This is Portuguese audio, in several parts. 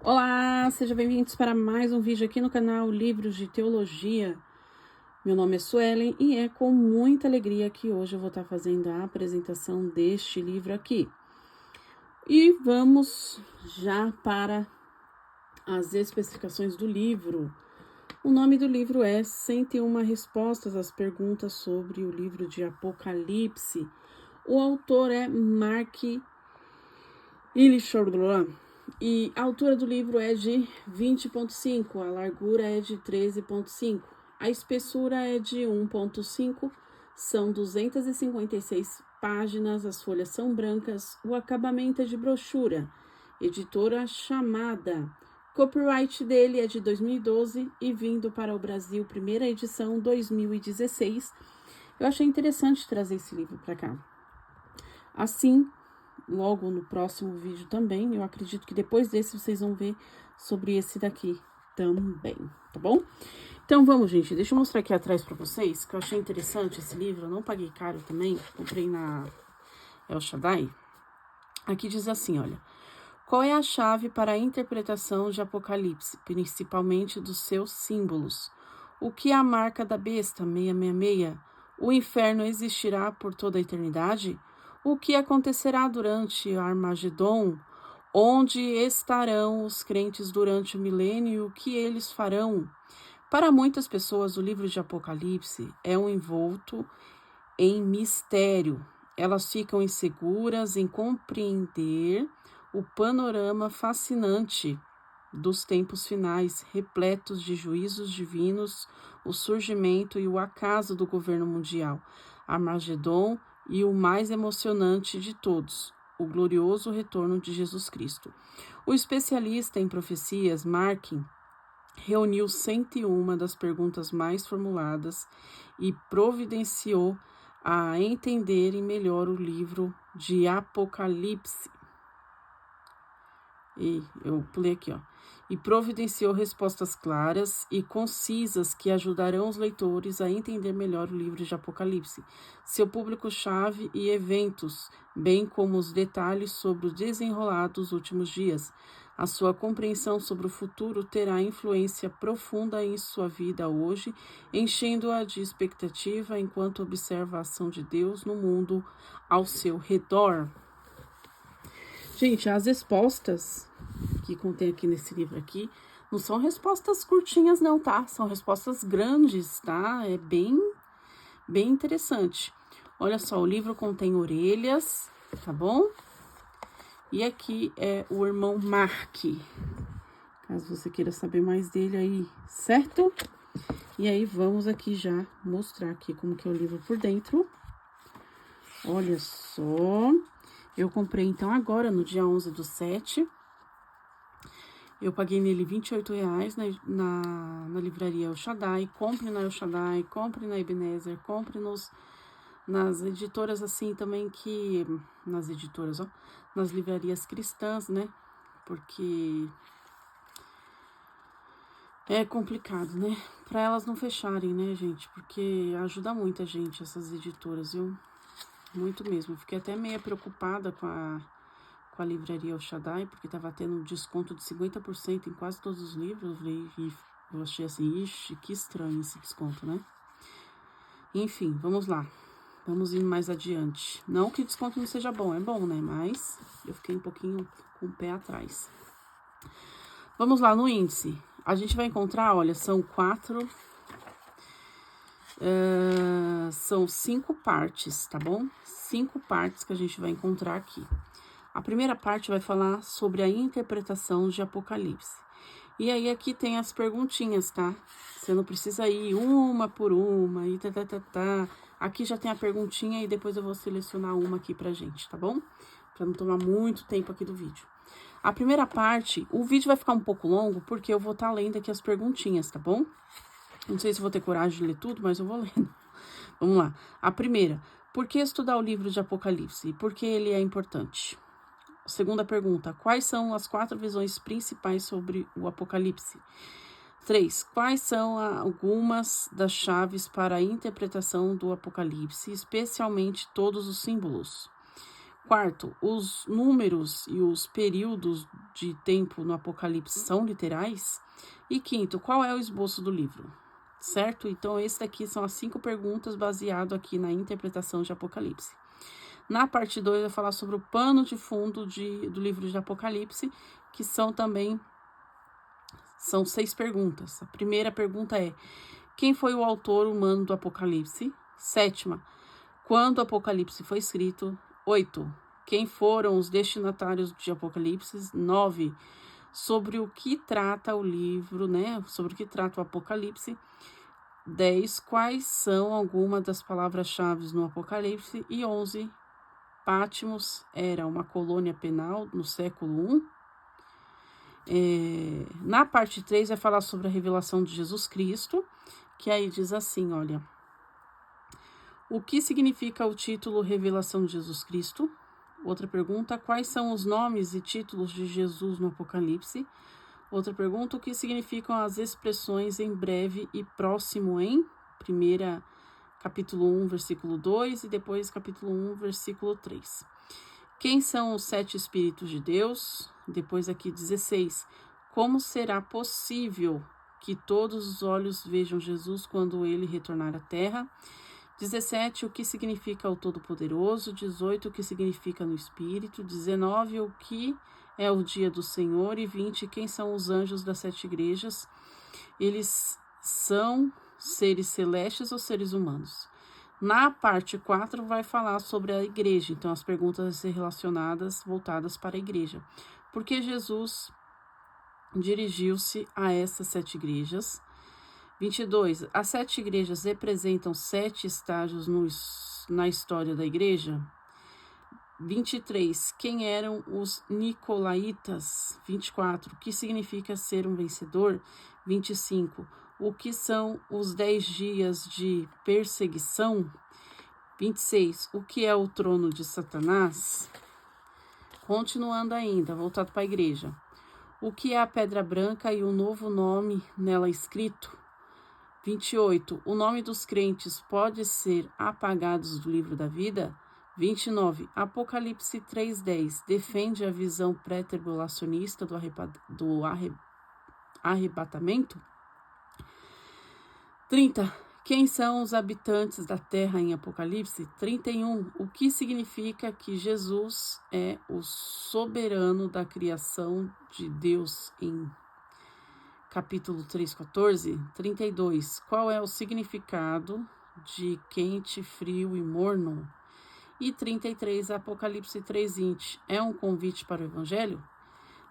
Olá, sejam bem-vindos para mais um vídeo aqui no canal Livros de Teologia. Meu nome é Suelen e é com muita alegria que hoje eu vou estar fazendo a apresentação deste livro aqui. E vamos já para as especificações do livro. O nome do livro é 101 Respostas às Perguntas sobre o Livro de Apocalipse. O autor é Mark Illichordran. E a altura do livro é de 20,5, a largura é de 13,5, a espessura é de 1,5, são 256 páginas, as folhas são brancas, o acabamento é de brochura, editora Chamada. Copyright dele é de 2012 e vindo para o Brasil, primeira edição 2016. Eu achei interessante trazer esse livro para cá. Assim, logo no próximo vídeo também, eu acredito que depois desse vocês vão ver sobre esse daqui também, tá bom? Então vamos, gente, deixa eu mostrar aqui atrás pra vocês, que eu achei interessante esse livro, eu não paguei caro também, comprei na El Shaddai. Aqui diz assim, olha: qual é a chave para a interpretação de Apocalipse, principalmente dos seus símbolos? O que é a marca da besta, 666? O inferno existirá por toda a eternidade? O que acontecerá durante Armagedon? Onde estarão os crentes durante o milênio e o que eles farão? Para muitas pessoas, o livro de Apocalipse é um envolto em mistério. Elas ficam inseguras em compreender o panorama fascinante dos tempos finais, repletos de juízos divinos, o surgimento e o acaso do governo mundial, Armagedon e o mais emocionante de todos, o glorioso retorno de Jesus Cristo. O especialista em profecias, Markin, reuniu 101 das perguntas mais formuladas e providenciou a entenderem melhor o livro de Apocalipse. E eu pulei aqui, ó. E providenciou respostas claras e concisas que ajudarão os leitores a entender melhor o livro de Apocalipse, seu público-chave e eventos, bem como os detalhes sobre o desenrolar dos últimos dias. A sua compreensão sobre o futuro terá influência profunda em sua vida hoje, enchendo-a de expectativa enquanto observa a ação de Deus no mundo ao seu redor. Gente, as respostas que contém aqui nesse livro aqui não são respostas curtinhas não, tá? São respostas grandes, tá? É bem interessante. Olha só, o livro contém orelhas, tá bom? E aqui é o irmão Mark, caso você queira saber mais dele aí, certo? E aí vamos aqui já mostrar aqui como que é o livro por dentro. Olha só, eu comprei então agora no dia 11/7. Eu paguei nele R$28 na livraria El Shaddai. Compre na El Shaddai, compre na Ebenezer, compre nas editoras assim também que... Nas editoras, ó. Nas livrarias cristãs, né? Porque é complicado, né? Pra elas não fecharem, né, gente? Porque ajuda muita gente essas editoras, viu? Muito mesmo. Fiquei até meio preocupada com a livraria El Shaddai, porque tava tendo um desconto de 50% em quase todos os livros, e eu achei assim, ixi, que estranho esse desconto, né? Enfim, vamos lá. Vamos ir mais adiante. Não que desconto não seja bom, é bom, né? Mas eu fiquei um pouquinho com o pé atrás. Vamos lá, no índice. A gente vai encontrar, olha, são 5 partes, tá bom? 5 partes que a gente vai encontrar aqui. A primeira parte vai falar sobre a interpretação de Apocalipse. E aí aqui tem as perguntinhas, tá? Você não precisa ir uma por uma e tá. Aqui já tem a perguntinha e depois eu vou selecionar uma aqui pra gente, tá bom? Pra não tomar muito tempo aqui do vídeo. A primeira parte, o vídeo vai ficar um pouco longo porque eu vou estar lendo aqui as perguntinhas, tá bom? Não sei se vou ter coragem de ler tudo, mas eu vou lendo. Vamos lá. A primeira, por que estudar o livro de Apocalipse e por que ele é importante? Segunda pergunta, quais são as 4 visões principais sobre o Apocalipse? 3. Quais são algumas das chaves para a interpretação do Apocalipse, especialmente todos os símbolos? Quarto, os números e os períodos de tempo no Apocalipse são literais? E quinto, qual é o esboço do livro? Certo? Então, esse daqui são as 5 perguntas baseado aqui na interpretação de Apocalipse. Na parte 2, eu vou falar sobre o pano de fundo do livro de Apocalipse, que são 6 perguntas. A primeira pergunta é: quem foi o autor humano do Apocalipse? 7ª, quando o Apocalipse foi escrito? 8, quem foram os destinatários de Apocalipse? 9, sobre o que trata o livro, né? Sobre o que trata o Apocalipse. 10, quais são algumas das palavras-chave no Apocalipse? E 11, Patmos era uma colônia penal no século I. Na parte 3 vai falar sobre a revelação de Jesus Cristo, que aí diz assim, olha: o que significa o título Revelação de Jesus Cristo? Outra pergunta: quais são os nomes e títulos de Jesus no Apocalipse? Outra pergunta: o que significam as expressões em breve e próximo em? Capítulo 1, versículo 2 e depois capítulo 1, versículo 3. Quem são os 7 Espíritos de Deus? Depois aqui 16. Como será possível que todos os olhos vejam Jesus quando ele retornar à Terra? 17, o que significa o Todo-Poderoso? 18, o que significa no Espírito? 19, o que é o dia do Senhor? E 20, quem são os anjos das 7 igrejas? Eles são seres celestes ou seres humanos? Na parte 4 vai falar sobre a igreja, então as perguntas relacionadas, voltadas para a igreja. Por que Jesus dirigiu-se a essas 7 igrejas? 22. As 7 igrejas representam 7 estágios na história da igreja? 23. Quem eram os Nicolaítas? 24. O que significa ser um vencedor? 25. O que são os 10 dias de perseguição? 26. O que é o trono de Satanás? Continuando ainda, voltado para a igreja. O que é a pedra branca e o novo nome nela escrito? 28. O nome dos crentes pode ser apagados do livro da vida? 29. Apocalipse 3:10 defende a visão pré-tribulacionista do arrebatamento? 30. Quem são os habitantes da terra em Apocalipse? 31. O que significa que Jesus é o soberano da criação de Deus em capítulo 3:14? 32. Qual é o significado de quente, frio e morno? E 33. Apocalipse 3:20 é um convite para o evangelho?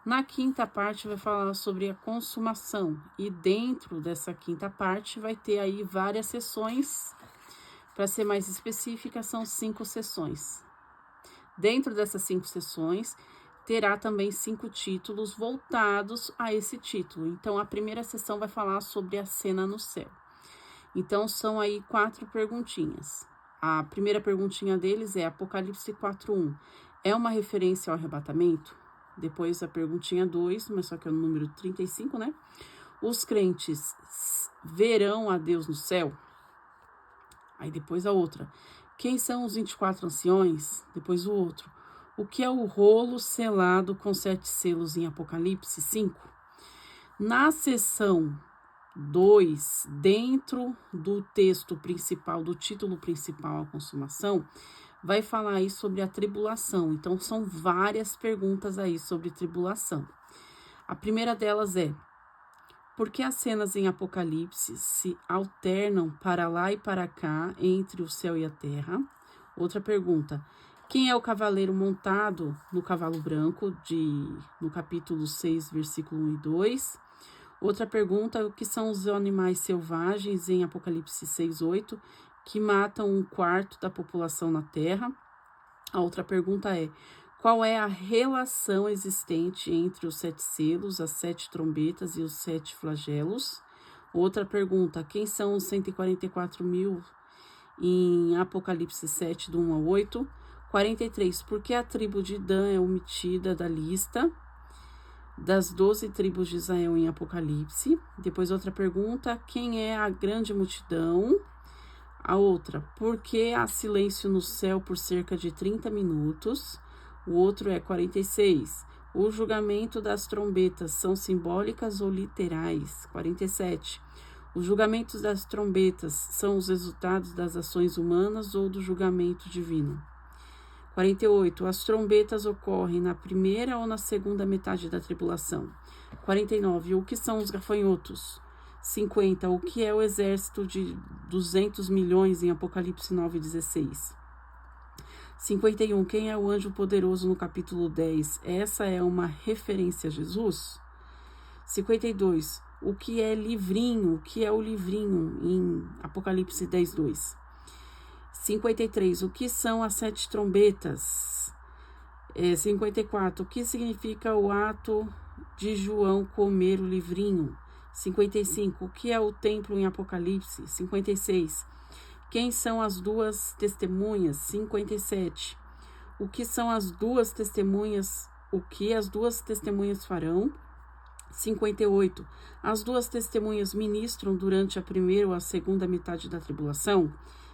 Na quinta parte vai falar sobre a consumação, e dentro dessa quinta parte vai ter aí várias sessões. Para ser mais específica, são 5 sessões. Dentro dessas 5 sessões, terá também 5 títulos voltados a esse título. Então, a primeira sessão vai falar sobre a cena no céu. Então, são aí 4 perguntinhas. A primeira perguntinha deles é Apocalipse 4:1. É uma referência ao arrebatamento? Depois a perguntinha 2, mas só que é o número 35, né? Os crentes verão a Deus no céu? Aí depois a outra. Quem são os 24 anciões? Depois o outro. O que é o rolo selado com 7 selos em Apocalipse 5? Na seção 2, dentro do texto principal, do título principal, a consumação, vai falar aí sobre a tribulação. Então, são várias perguntas aí sobre tribulação. A primeira delas é: por que as cenas em Apocalipse se alternam para lá e para cá entre o céu e a terra? Outra pergunta: quem é o cavaleiro montado no cavalo branco, no capítulo 6, versículo 1 e 2? Outra pergunta: o que são os animais selvagens em Apocalipse 6:8, que matam 1/4 da população na Terra? A outra pergunta é: qual é a relação existente entre os 7 selos, as 7 trombetas e os 7 flagelos? Outra pergunta: quem são os 144.000 em Apocalipse 7, do 1 ao 8? 43. Por que a tribo de Dan é omitida da lista das 12 tribos de Israel em Apocalipse? Depois outra pergunta: quem é a grande multidão? A outra: por que há silêncio no céu por cerca de 30 minutos? O outro é 46. O julgamento das trombetas são simbólicas ou literais? 47. Os julgamentos das trombetas são os resultados das ações humanas ou do julgamento divino? 48. As trombetas ocorrem na primeira ou na segunda metade da tribulação? 49. O que são os gafanhotos? 50. O que é o exército de 200 milhões em Apocalipse 9:16? 51. Quem é o anjo poderoso no capítulo 10? Essa é uma referência a Jesus? 52. O que é livrinho? O que é o livrinho em Apocalipse 10:2? 53. O que são as 7 trombetas? 54. O que significa o ato de João comer o livrinho? 55. O que é o templo em Apocalipse? 56. Quem são as duas testemunhas? 57. O que são as duas testemunhas? O que as duas testemunhas farão? 58. As duas testemunhas ministram durante a primeira ou a segunda metade da tribulação?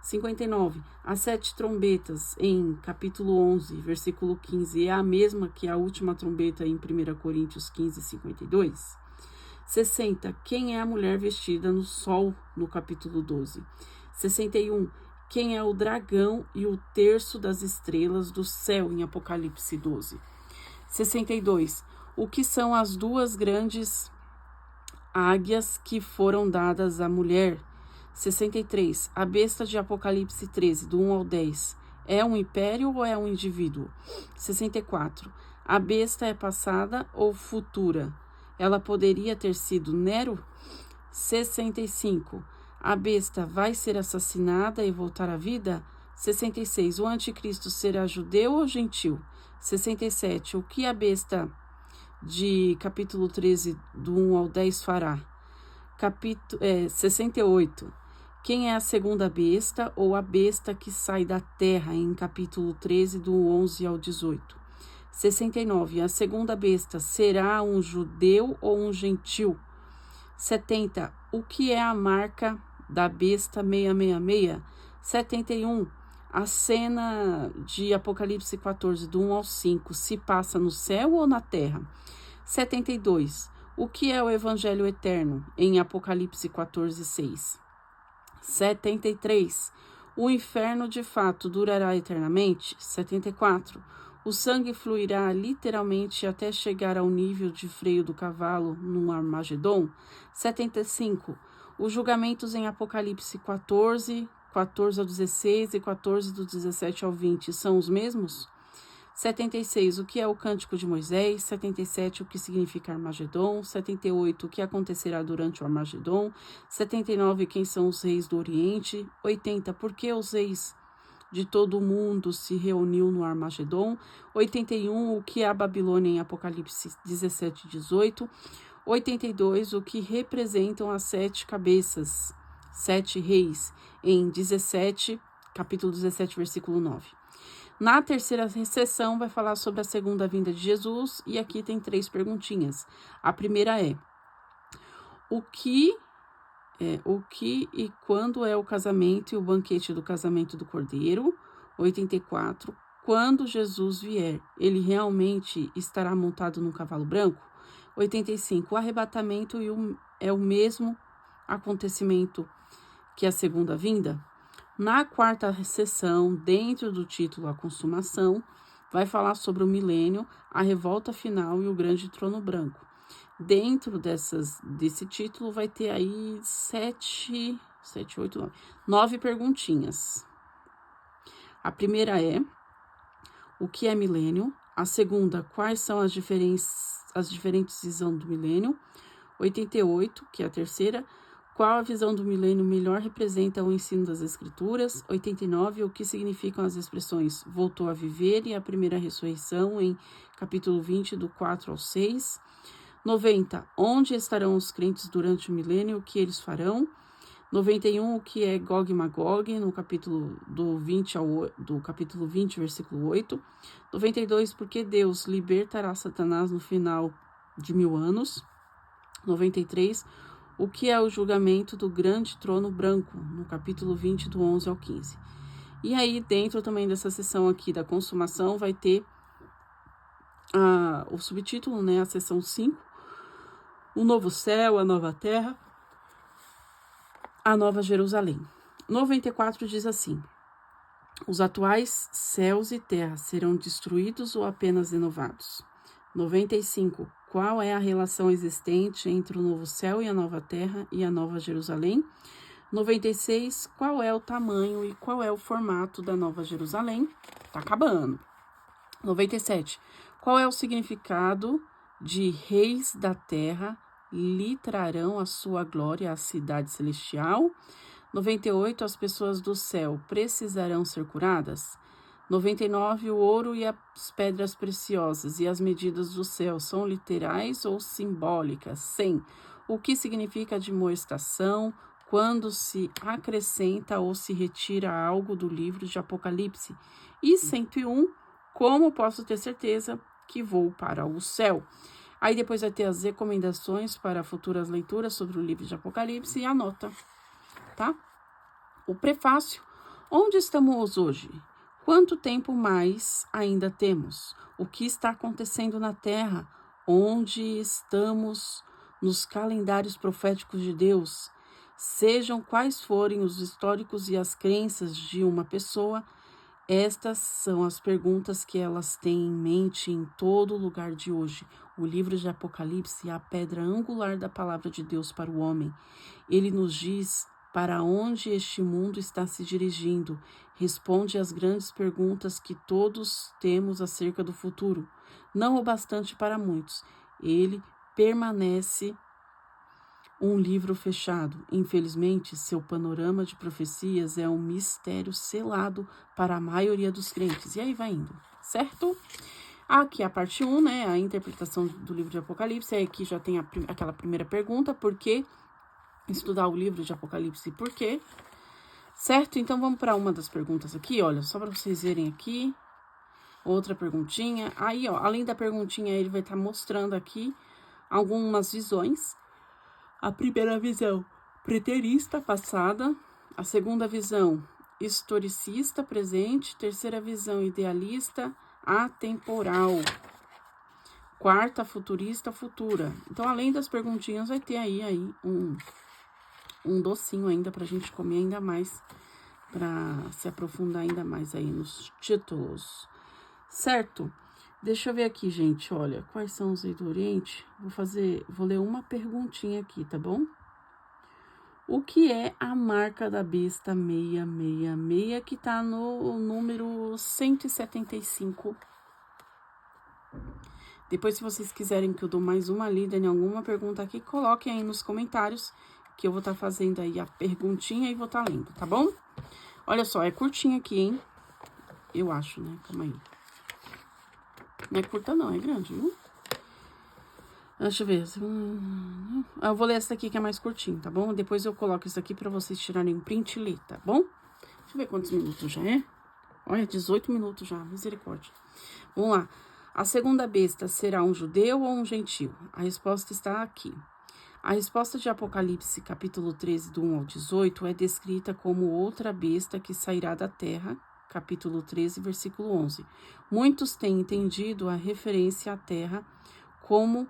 59. As 7 trombetas em capítulo 11, versículo 15, é a mesma que a última trombeta em 1 Coríntios 15, 52? 60. Quem é a mulher vestida no sol no capítulo 12? 61. Quem é o dragão e o terço das estrelas do céu em Apocalipse 12? 62. O que são as duas grandes águias que foram dadas à mulher? 63. A besta de Apocalipse 13, do 1 ao 10, é um império ou é um indivíduo? 64. A besta é passada ou futura? Ela poderia ter sido Nero? 65. A besta vai ser assassinada e voltar à vida? 66. O anticristo será judeu ou gentil? 67. O que a besta de capítulo 13, do 1 ao 10 fará? 68. Quem é a segunda besta ou a besta que sai da terra em capítulo 13, do 11 ao 18? 69. A segunda besta será um judeu ou um gentil? 70. O que é a marca da besta 666? 71. A cena de Apocalipse 14, do 1 ao 5, se passa no céu ou na terra? 72. O que é o evangelho eterno em Apocalipse 14, 6? 73. O inferno de fato durará eternamente? 74. O sangue fluirá literalmente até chegar ao nível de freio do cavalo no Armagedon? 75. Os julgamentos em Apocalipse 14, 14 ao 16 e 14 do 17 ao 20 são os mesmos? 76. O que é o cântico de Moisés? 77. O que significa Armagedon? 78. O que acontecerá durante o Armagedon? 79. Quem são os reis do Oriente? 80. Por que os reis de todo o mundo se reuniu no Armagedon? 81. O que é a Babilônia em Apocalipse 17 e 18? 82. O que representam as 7 cabeças, 7 reis, em capítulo 17, versículo 9. Na terceira sessão vai falar sobre a segunda vinda de Jesus e aqui tem 3 perguntinhas. A primeira é: o que e quando é o casamento e o banquete do casamento do Cordeiro? 84. Quando Jesus vier, ele realmente estará montado num cavalo branco? 85. O arrebatamento é o mesmo acontecimento que a segunda vinda? Na quarta sessão, dentro do título A Consumação, vai falar sobre o milênio, a revolta final e o grande trono branco. Dentro desse título vai ter aí 9 perguntinhas. A primeira é: o que é milênio? A segunda, quais são as diferentes visões do milênio? 88, que é a terceira: qual a visão do milênio melhor representa o ensino das escrituras? 89, o que significam as expressões voltou a viver e a primeira ressurreição em capítulo 20, do 4 ao 6. 90, onde estarão os crentes durante o milênio, o que eles farão? 91, o que é Gog e Magog, no capítulo do capítulo 20, versículo 8. 92, por que Deus libertará Satanás no final de 1000 anos? 93, o que é o julgamento do grande trono branco, no capítulo 20, do 11 ao 15. E aí, dentro também dessa sessão aqui da consumação, vai ter o subtítulo, né, a seção 5, o novo céu, a nova terra, a nova Jerusalém. 94 diz assim: os atuais céus e terra serão destruídos ou apenas renovados? 95. Qual é a relação existente entre o novo céu e a nova terra e a nova Jerusalém? 96. Qual é o tamanho e qual é o formato da nova Jerusalém? Tá acabando. 97. Qual é o significado de reis da terra lhe trarão a sua glória à cidade celestial? 98. As pessoas do céu precisarão ser curadas? 99. O ouro e as pedras preciosas e as medidas do céu são literais ou simbólicas? 100. O que significa admoestação quando se acrescenta ou se retira algo do livro de Apocalipse? E 101. Como posso ter certeza que vou para o céu? Aí depois vai ter as recomendações para futuras leituras sobre o livro de Apocalipse e a nota, tá? O prefácio. Onde estamos hoje? Quanto tempo mais ainda temos? O que está acontecendo na Terra? Onde estamos nos calendários proféticos de Deus? Sejam quais forem os históricos e as crenças de uma pessoa, estas são as perguntas que elas têm em mente em todo lugar de hoje. O livro de Apocalipse é a pedra angular da palavra de Deus para o homem. Ele nos diz para onde este mundo está se dirigindo. Responde às grandes perguntas que todos temos acerca do futuro. Não o bastante para muitos. Ele permanece um livro fechado. Infelizmente, seu panorama de profecias é um mistério selado para a maioria dos crentes. E aí vai indo, certo? Aqui a parte 1, né? A interpretação do livro de Apocalipse. Aí aqui já tem aquela primeira pergunta: por que estudar o livro de Apocalipse? Por quê? Certo? Então vamos para uma das perguntas aqui, olha, só para vocês verem aqui. Outra perguntinha. Aí, ó, além da perguntinha, ele vai estar mostrando aqui algumas visões. A primeira visão, preterista, passada. A segunda visão, historicista, presente. Terceira visão, idealista, atemporal. Quarta, futurista, futura. Então, além das perguntinhas, vai ter aí um docinho ainda pra gente comer ainda mais, pra se aprofundar ainda mais aí nos títulos. Certo? Deixa eu ver aqui, gente, olha, quais são os reis do Oriente? Vou ler uma perguntinha aqui, tá bom? O que é a marca da besta 666, que tá no número 175? Depois, se vocês quiserem que eu dou mais uma lida em alguma pergunta aqui, coloquem aí nos comentários, que eu vou estar fazendo aí a perguntinha e vou estar lendo, tá bom? Olha só, é curtinho aqui, hein? Eu acho, né? Calma aí. Não é curta não, é grande, viu? Deixa eu ver. Eu vou ler essa aqui que é mais curtinho, tá bom? Depois eu coloco isso aqui pra vocês tirarem um print e ler, tá bom? Deixa eu ver quantos minutos já é. Olha, 18 minutos já, misericórdia. Vamos lá. A segunda besta será um judeu ou um gentio? A resposta está aqui. A resposta de Apocalipse, capítulo 13, do 1 ao 18, é descrita como outra besta que sairá da terra, capítulo 13, versículo 11. Muitos têm entendido a referência à terra como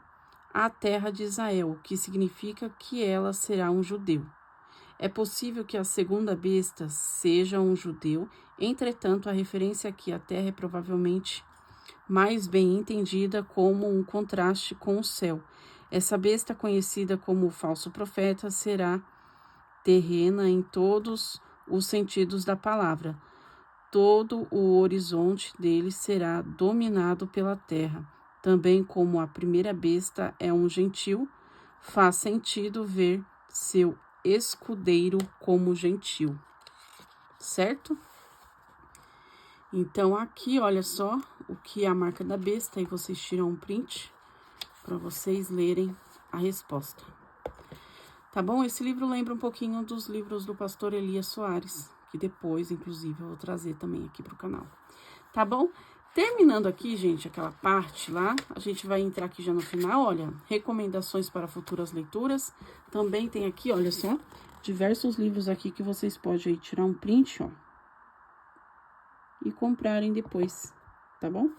a terra de Israel, que significa que ela será um judeu. É possível que a segunda besta seja um judeu, entretanto, a referência aqui à terra é provavelmente mais bem entendida como um contraste com o céu. Essa besta, conhecida como o falso profeta, será terrena em todos os sentidos da palavra. Todo o horizonte dele será dominado pela terra. Também como a primeira besta é um gentil, faz sentido ver seu escudeiro como gentil, certo? Então, aqui, olha só o que é a marca da besta, aí vocês tiram um print para vocês lerem a resposta. Tá bom? Esse livro lembra um pouquinho dos livros do pastor Elias Soares, que depois, inclusive, eu vou trazer também aqui pro canal. Tá bom? Terminando aqui, gente, aquela parte lá, a gente vai entrar aqui já no final, olha, recomendações para futuras leituras. Também tem aqui, olha só, diversos livros aqui que vocês podem aí tirar um print, ó, e comprarem depois, tá bom?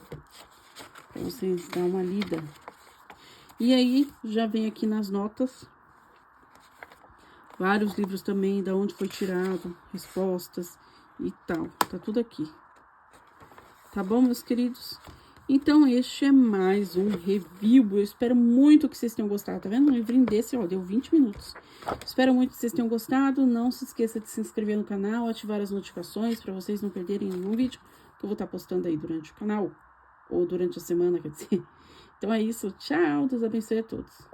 Pra vocês dar uma lida. E aí, já vem aqui nas notas vários livros também, da onde foi tirado, respostas e tal. Tá tudo aqui. Tá bom, meus queridos? Então, este é mais um review. Eu espero muito que vocês tenham gostado. Tá vendo? Um livrinho desse, ó, deu 20 minutos. Espero muito que vocês tenham gostado. Não se esqueça de se inscrever no canal, ativar as notificações para vocês não perderem nenhum vídeo que eu vou estar postando aí durante o canal. Ou durante a semana, quer dizer. Então é isso. Tchau. Deus abençoe a todos.